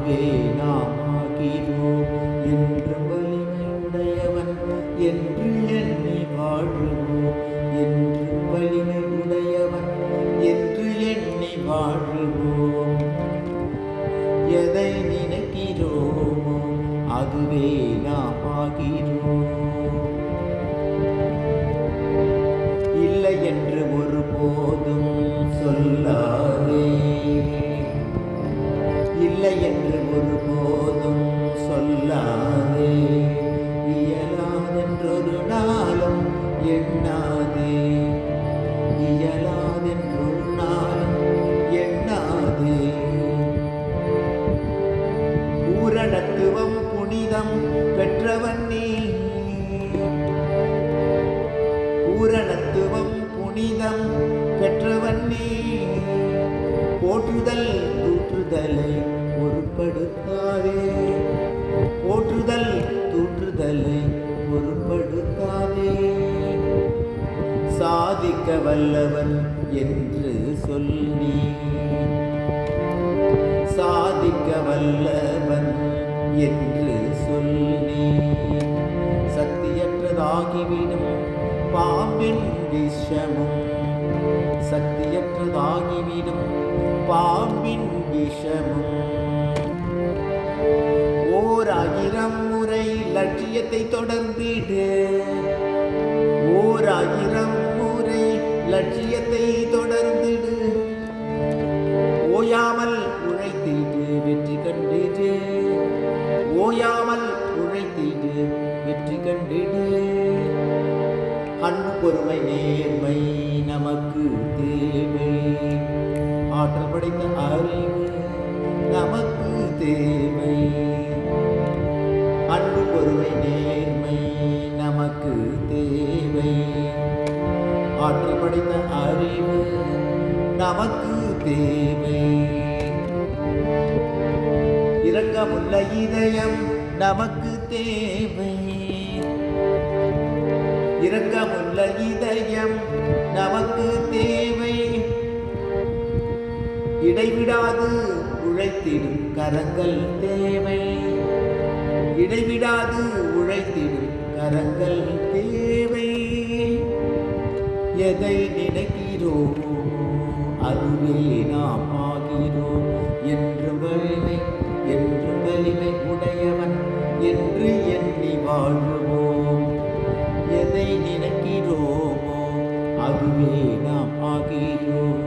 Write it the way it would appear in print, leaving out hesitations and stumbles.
அதுவே நாம் ஆகிறோம். என்றும் வலிமையுடையவன் என்று எண்ணி வாழுவோம். என்றும் வலிமை உடையவன் என்று எண்ணி வாழுவோம். எதை நினைக்கிறோமோ அதுவே நாம் ஆகிறோம். இல்லை என்று ஒருபோதும் சொல்லாதே. இல்லை என்று ஒருபோதும் சொல்லாதே. இயலாதென்றொரு நாளும் எண்ணாதே. இயலாதென்றொரு நாளும் எண்ணாதே. பூரணத்துவம் புனிதம் பெற்றவன் நீ. பூரணத்துவம் புனிதம் பெற்றவன் நீ. போற்றுதல் தூற்றுதலை பொருட்படுத்தாதே. போற்றுதல் தூற்றுதலை பொருட்படுத்தாதே. சாதிக்க வல்லவன் என்று சொல்லி. சாதிக்க வல்லவன் என்று சொல்லி சக்தியற்றதாகிவிடும் பாம்பின் விஷமும். சக்தியற்றதாகிவிடும் பாம்பின் விஷமும். 1000 முறை லட்சியத்தை தொடர்ந்திடு. 1000 முறை லட்சியத்தை தொடர்ந்திடு. ஓயாமல் உழைத்திடு வெற்றி கண்டிடு. ஓயாமல் உழைத்திடு வெற்றி கண்டிடு. அன்பு பொறுமை நேர்மை நமக்கு தேவை. ஆற்றல் படைத்த அறிவு நமக்கு தேவை. அன்பு பொறுமை நேர்மை நமக்கு தேவை. ஆற்றல் படைத்த அறிவு நமக்கு தேவை. இரக்கமுள்ள இதயம் நமக்கு தேவை. இரக்கமுள்ள இதயம் நமக்கு தேவை. இடைவிடாது உழைத்திடும் கரங்கள் தேவை. இடைவிடாது உழைத்திடும் கரங்கள் தேவை. எதை நினைக்கிறோமோ அதுவே நாம் ஆகிறோம். என்றும் வலிமை என்றும் வலிமை உடையவன் என்று எண்ணி வாழுவோம். எதை நினைக்கிறோமோ அதுவே நாம் ஆகிறோம்.